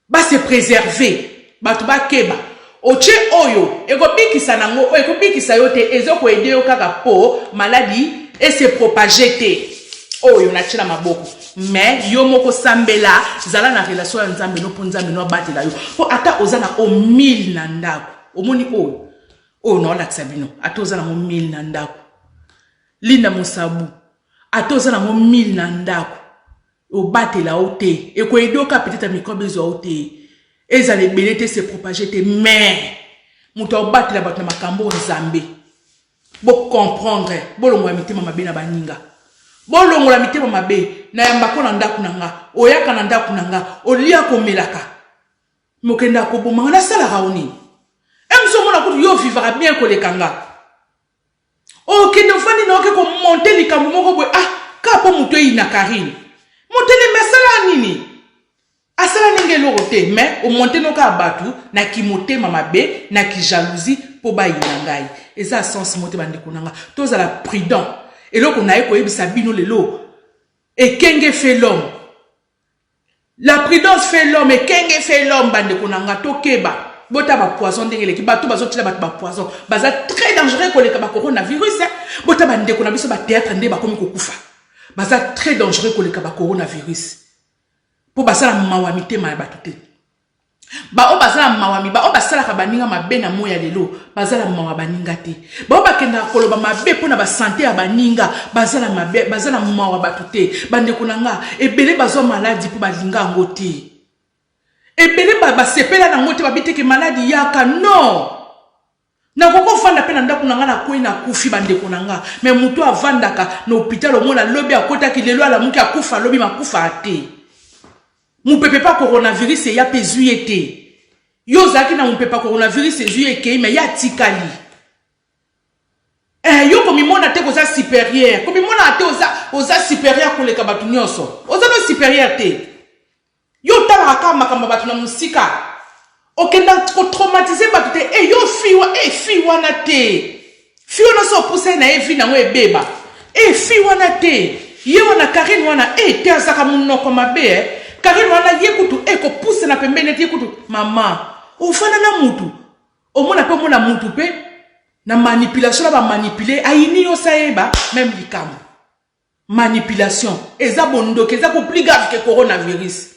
ba se préserver batu ba keba oche oyo ekobikisa nango ekobikisa yote ezoko aider yo kaka po maladie et se propager te oyo na chila maboko mais yo moko sambela zala na relation ya nzambe no ponzambe no batela yo po ata ozana o 1000 na ndako omoni oyo no la tsabino ata ozana mo 1000 na ndako linda musabu ata ozana mo 1000 na ndako o batela ote eko edoka peut-être microbe zo ote ezale belete se propager te mais muto batela batna makambo nzambe bo comprendre bolongo ya mitema mabena baninga bolongo la mitema mabe na yamba ko na ndaku nanga oyaka na ndaku nanga olia ko melaka mokenda ko boma na sala raoni emso mona ko yo vivra bien ko le kanga o kendo fani na ke ko monter likambo moko boy ka po muto ina Karine monteli mesala nini asala ningelo rote mais o monter no ka batu na ki motema mabe na ki jalousie po ba ina ngai eza sens mote bande kunanga toza la prudent. Et là, on a écouté Sabino Lelo. Et Kenge fait l'homme. La prudence fait l'homme. Et Kenge fait l'homme. Bande konanga tokeba. Bota ba poison dengele ki bato bazotila ba poison. Baza très dangereux ko le ka ba coronavirus. Bota bande kona biso ba théâtre nde ba komi kokufa. Baza très dangereux ko le ka ba coronavirus. Po basala mawa mitema ya bato te. Ba o bazala mawami ba o basala ka baninga mabe na moya lelo bazala mawa baninga te ba o bakenda koloba mabe pona ba santé ya baninga bazala mabe bazala mawa batu te bande kunanga ebele bazwa maladie po balinga ngoti ebele ba sepela na ngoti babite ke maladie yaka non na koko fanda pena ndaku nanga na koina kufi bande kunanga mais mutu avandaka na hôpital omona lobi akota ki lelo ala muki akufa lobi makufa ate. Mon pepe pas coronavirus et ya pezuete. Yo zaki na mon pepe coronavirus et zueke mais ya tikali. Yo komi mona te koza supérieur. Komi mona te oza supérieur ko le kabatu nyonso. Oza no supérieur te. Yo tala kama kama batu na musika. Okenda ko traumatiser batu te yo fiwa na te. Fiwa na so pousse na evi na ngo ebeba. Fiwa na te. Ye wana Karine wana te azaka munoko mabe Karine wana yekutu eko pousse na pembeni yekutu mama ofana na mutu omona pe mona mutu pe na manipulation ba manipuler ayini yo saeba même likambo manipulation eza bondo eza ko plus grave que coronavirus.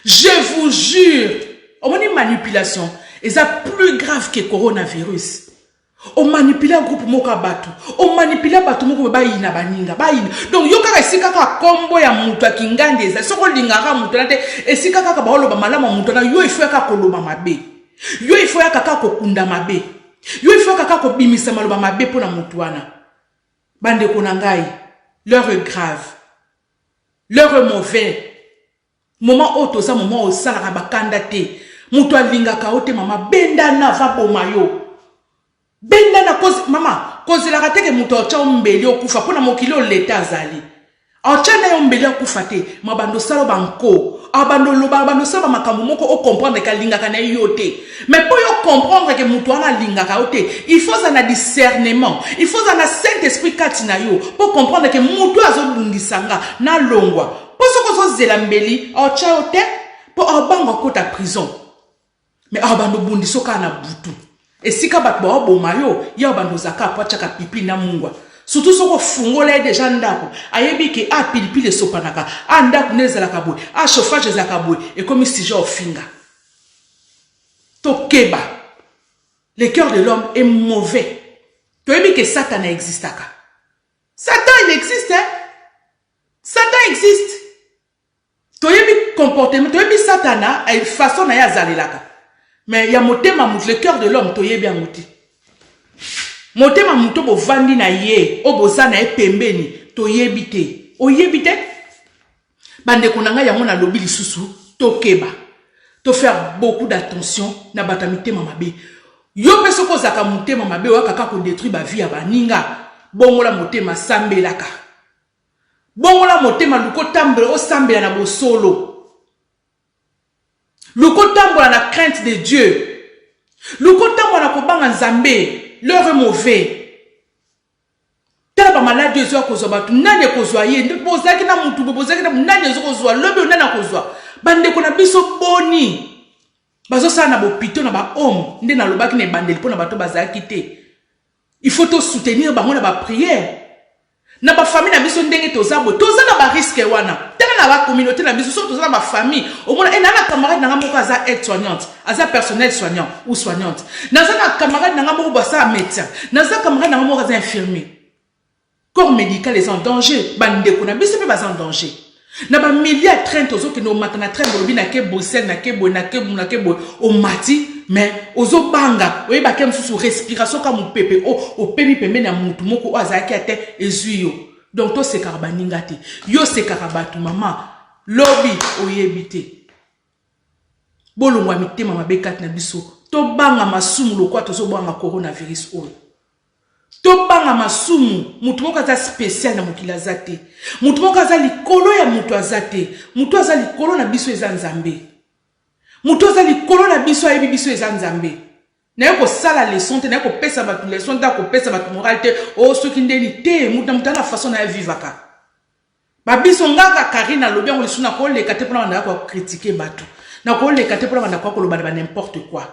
Je vous jure omoni manipulation eza plus grave que coronavirus. On manipule un groupe moka batu. On manipule batu moko ba yina baninga ba yina. Donc yo kaka esika ka kombo ya mutu akingande eza soko lingaka mutu na te esika kaka ba oloba malama mutu na yo ifo ka koloba mabe. Yo ifo ya kaka ko kunda mabe. Yo ifo kaka ko bimisa maloba mabe pona mutu wana. Bande kona ngai. L'heure est grave. L'heure est mauvais. Moment auto sa moment au sala ba kanda te. Mutu alingaka ote mama benda na va bomayo. Benda na cause mama cause la rate ke muto cha ombeli okufa pona mokili o leta azali acha na ombeli okufa te mabando salo banko abando loba bando salo makambo moko o comprendre ka linga kana yote mais pour yo comprendre que muto ana linga ka ote il faut un discernement il faut un Saint-Esprit katina yo pour comprendre que muto azobungisanga na longwa pour so zela mbeli acha ote pour abanga kota prison mais abando bundiso kana butu. Et si ka bat bo mayo ya bando zaka pa chaka pipi na mungwa surtout soko fungola déjà ndako ayebi ke a pilipili le sopanaka a ndako nezala kabwe a chauffage ezaka kabwe et comme si j'ai ofinga to keba le cœur de l'homme est mauvais to yebi que Satan existe aka Satan il existe hein Satan existe to yebi comportement to yebi Satana a une façon na ya zalelaka. Mais il y a motema mout, le cœur de l'homme, toye bien mouti. Motema mouto bo vandi na ye, o boza na e pembeni, toye bite. Oye bite? Bande konanga ya mona lobi lisusu, to keba. To faire beaucoup d'attention na batamite mamabe. Yo peso ko zaka motema mabe wa kaka ko détruire ba vie ba ninga. Bongola motema sambelaka. Bongola motema luko tambre o sambela na bo solo. Lukotambo na crainte de Dieu. Lukotambo na kobanga nzambe. L'heure est mauvais. Tala ba malade Dieu kozwa batu nane kozwa ye bozaki na mutu bozaki na nane kozwa lobe nana kozwa. Bande kona biso boni. Bazo sa na bo pito na ba homme nde na lobaki na bandeli pona bato bazaki te. Il faut to soutenir bango na ba prière. Na ba famille na biso ndenge tozabo toza na ba risque wana. Na la communauté na biso surtout na ma famille au moins et na camarade na moko aza aide soignante aza personnel soignant ou soignante na za camarade na moko basa médecin na za camarade na moko aza infirmier corps médical est en danger bande ko na biso pe basa en danger na ba milliers train tozo ke no matana train bolobi na ke Bruxelles na ke bo au mati mais ozo banga oye ba kem sous respiration comme pepe o pemi pembe na mutu moko aza ki ate ezuyo. Donc to se karabaningate yo se karabatu mama lobby oyebite bolongwa mitema mabekat na biso to banga masumu lokwa to so banga coronavirus oyo to banga masumu mutu moko za spécial na mokila zate mutu moko za likolo ya mutu azate mutu aza likolo na biso eza nzambe mutu aza likolo na biso ayebi biso eza nzambe. Na ko sala leçon te na ko pesa batu leçon ta ko pesa batu moralité o soki ndeni te muta na façon na vivaka babiso ngaka Karine lobi ngo lisuna ko le kate pona na ko critiquer batu na ko le kate pona na ko loba ba n'importe quoi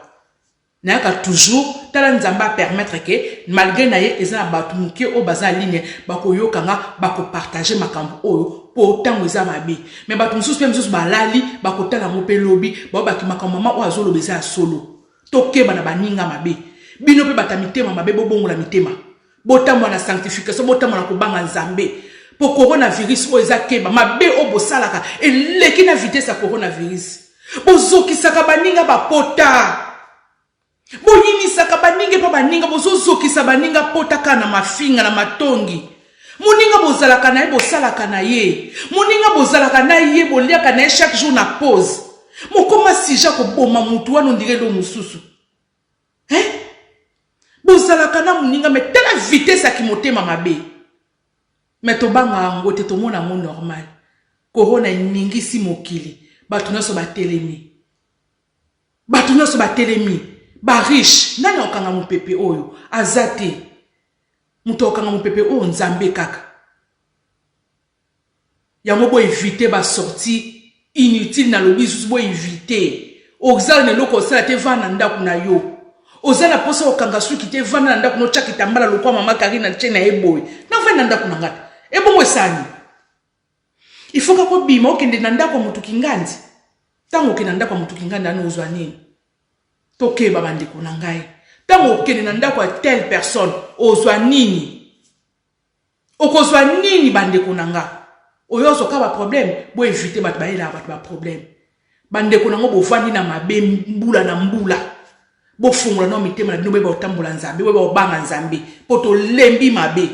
na ka toujours tala nzamba permettre que malgré na ye eza batu muke o baza ligne bako yokanga bako partager makambo oyo po tango eza mabe mais batu mususu pe mususu balali bako tala mo pe lobi ba baki makambo mama o azolo beza solo. Tokeba na baninga mabe bino pe batamitema mabe bobongola mitema botamwa na sanctification botamwa na kobanga nzambe po coronavirus o eza keba mabe o bosalaka eleki na vitesse ya coronavirus bozokisaka baninga bapota boyimisaka baninga pa baninga bozozokisa baninga pota kana mafinga na matongi moninga bozalaka na ye bosalaka na ye moninga bozalaka na ye boliaka na ye chaque jour na pause. Mokoma sija ko boma mutu wana ndire do mususu. Bozalaka na muninga me tela vitesse ya kimotema mabe. Me to banga ngote to mona mo normal. Corona ningisi mokili. Batu nyonso batelemi. Batu nyonso batelemi. Ba riche nani okanga mupepe oyo azate. Mutu okanga mupepe oyo nzambe kaka. Ya mobo éviter ba sortie inutile na lobby sous bo éviter oxal ne loko sala te vana ndako na yo ozala posa okanga suki te vana ndako no chaki tambala lokwa mama Karine na chena eboy na vana ndako na ngata ebongo sani il faut ko bima okende na ndako mutu kingandi tango okende na ndako mutu kingandi ana ozwa nini tokeba bandeko na ngai tango okende na ndako ya telle personne ozwa nini okozwa nini bandeko na nga oyo soka ba problème bo éviter bat baela bat ba problème bandeko na ngo bovandi na mabe mbula na mbula bo fungula no mitema na bino beba otambola nzambe beba obanga nzambe po to lembi mabe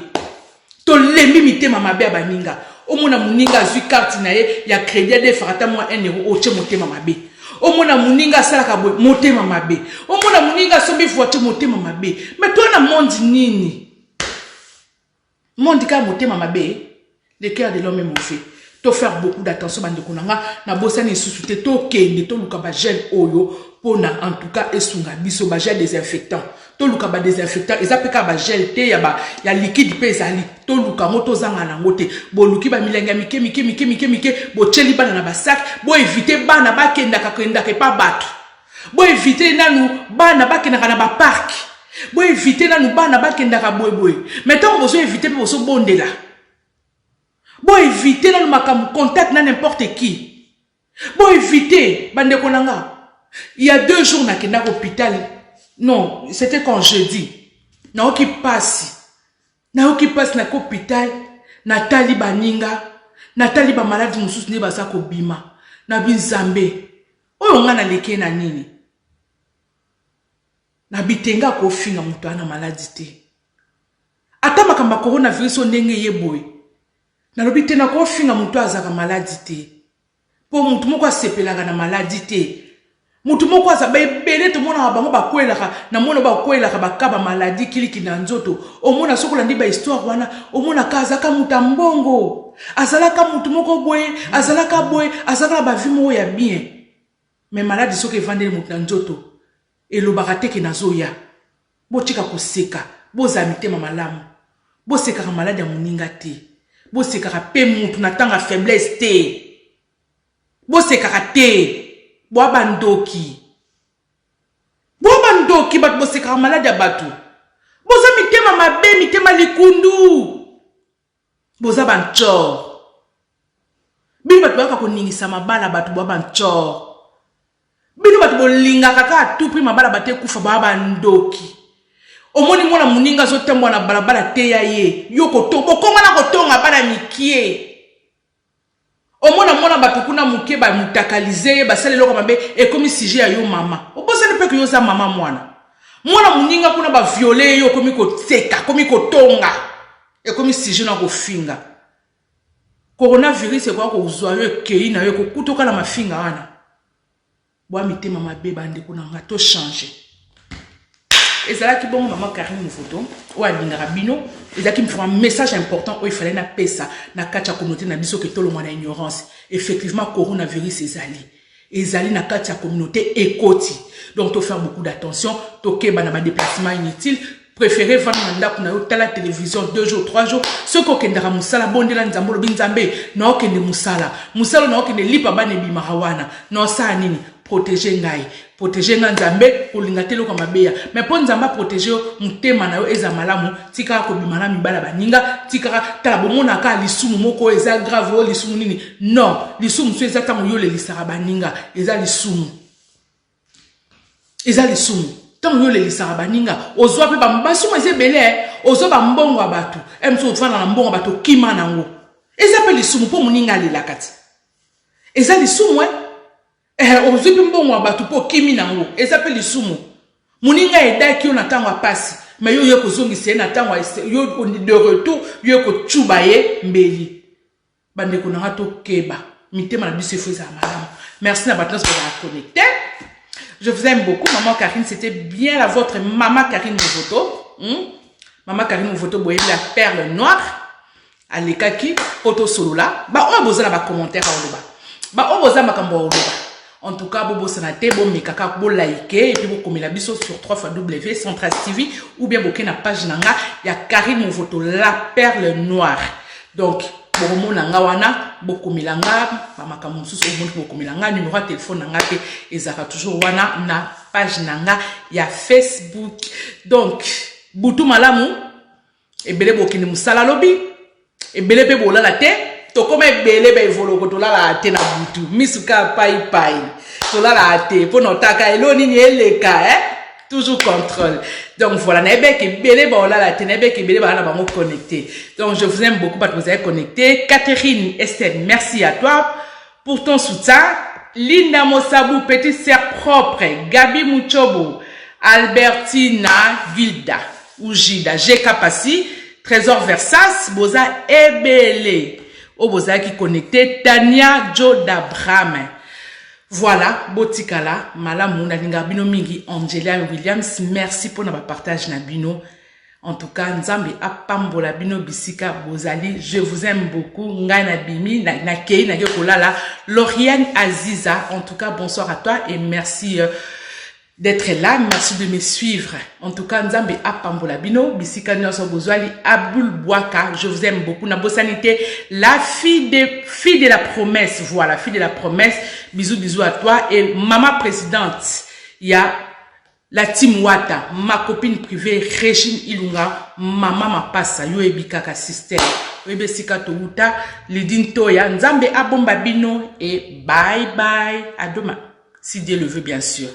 to lembi mitema mabe abaninga omona muninga azwi carte na ye ya crédit de farata mo 1 euro oche motema mabe omona muninga salaka boy motema mabe omona muninga sombi voiture motema mabe mais toi na monde nini monde ka motema mabe le cœur de l'homme est mauvais. To faire beaucoup d'attention bandeko nanga na bosani susute to kende to luka ba gel oyo pona en tout cas esunga biso ba gel désinfectant to luka ba désinfectant ezapeka ba gel te ya liquide pe ezali to luka moto zanga na ngote bo luki ba milenga mike bo cheli bana na ba sac bo éviter bana ba kenda ka pa batu bo éviter nanu bana ba kenda na ba parc bo éviter nanu bana ba kenda ka boy mais tant vous éviter pour so bondela bon éviter dans le contact na n'importe qui. Bon éviter bandeko nanga. Il y a 2 jours na kenda hôpital. Non, c'était quand jeudi. Na oki passe na hôpital na tali baninga na tali ba malade mususu ne basa ko bima na binzambe. Oyo ngana leke na nini? Na bitenga ko finga mutu ana maladi te. Ata makamba coronavirus ndenge yeboy. Na lobi te na ko finga mutu azaka maladi te. Po mutu moko asepelaka na maladi te. Mutu moko azaba ebele to mona bango bakwelaka na mona bakwelaka bakaba maladi kiliki na nzoto. Omona sokola ndi ba histoire wana omona kazaka muta mbongo. Azalaka mutu moko boye, azalaka ba vimo ya bien. Mais maladi soke evandeli mutu na nzoto. Elobaka te ke nazoya. Botika koseka, bozami te malamu. Boseka ka maladi ya moninga te. Bose kaka mutu na tanga faiblesse te. Bose kaka te. Boabandoki bat bose kaka malade ya batu. Boza mitema mabe mitema likundu. Boza banchor. Bino batu baka koningisa mabala batu boabanchor. Bino batu bolinga kaka atupi mabala bate kufa boabandoki. Omoni mwana muninga zo tembo na balabala te ya ye yoko to bokonga na kotonga bana mikie omona mwana batukuna mukie ba mutakalize ba sale loko mabe e komi sujet ya yo mama obosani pe ko yo za mama mwana muninga kuna ba violer yo komi ko tseka komi ko tonga e komi sujet na ko finga coronavirus e kwa ko uzwa yo kei na yo ko kutoka na mafinga wana bwa mitema mabe bande kuna ngato changer. Et c'est là qui bon maman Karine une photo ou alinga rabino et là qui me fera un message important où il fallait na pesa na kacha communauté na biso que tout le monde a ignorance effectivement coronavirus ezali na kacha communauté ekoti donc to faire beaucoup d'attention to keba na ba déplacement inutile préférez vendre ndako na yo la télévision 2 jours 3 jours ce ko kendara musala bondela nzambo binzambe na okende musala na okende lipa bane bi mahawana no sa nini protéger nzambe olinga telo kwa mabeya mais po nzamba protéger mutema na yo eza malamu tika ko bimana mibala baninga tika tala bomona ka lisumu moko eza grave o lisumu nini non lisumu so eza tango yo le lisara baninga eza lisumu tango yo le lisara baninga ozwa pe bambasumu eze bele ozwa bambongo abatu emso ofana na mbongo abatu kima nango eza pe lisumu po muninga lela kati eza lisumu ozupi mbongo abatu po kimi nango ezape lisumu muninga edaki yo na tango apasi mais yo kozongisa na tango yo de retour yo ko chuba ye mbeli bandeko na to keba mitema na biso feza malamu. Merci na batance pour la connecter. Je vous aime beaucoup maman Karine, c'était bien la vôtre maman Karine Mouvoto. Maman Karine Mouvoto boye la perle noire alekaki auto solo là ba on bozala ba commentaire oloba ba on bozala makambo oloba. En tout cas, bobo sanate, bo mekaka, bo like, et puis bo komela biso sur www.centras TV, ou bien bo na page nanga, ya Karine Mouvoto, la perle noire. Donc, bokomona nga wana bokomela nga makambo mosusu omoni bokomela nga numéro ya téléphone na nga pe ezaka toujours wana na page na nga ya Facebook. Donc butu malamu ebele bokende musala lobi ebele pe bolala te tokoma ebele ba evoloko tolala te na butu misuka pai pai tolala te po notaka elo nini eleka toujours contrôle. Donc voilà, n'ebe que belé baola la tenebe que belé baola bango connecté. Donc je vous aime beaucoup parce que vous êtes connecté. Catherine Estelle, merci à toi pour ton soutien. Linda Mosabou, petite sœur propre. Gabi Muchobo, Albertina Gilda, Ujida, Jeka Passi, Trésor Versas, Boza Ebele, Oboza qui connecté, Tania Joe d'Abraham. Voilà, botikala, malamu na linga bino mingi, Angela Williams, merci pour notre partage na bino. En tout cas, nzambe apambola bino bisika bozali, je vous aime beaucoup. Ngana bimi, na kei, na yokolala, Lauriane Aziza, en tout cas, bonsoir à toi et merci d'être là, merci de me suivre. En tout cas, nzambe apambola bino, bisika nyoso bozali, Aboul Bouaka, je vous aime beaucoup. Na bosanité, la fille de la promesse, voilà, fille de la promesse. Bisous, bisous à toi. Et maman présidente, il y a la team Wata, ma copine privée, Régine Ilunga, maman ma passa, yo ebikaka sister, webe sika to uta, Lidine Toya, nzambe abomba bino, et bye bye, à demain, si Dieu le veut bien sûr.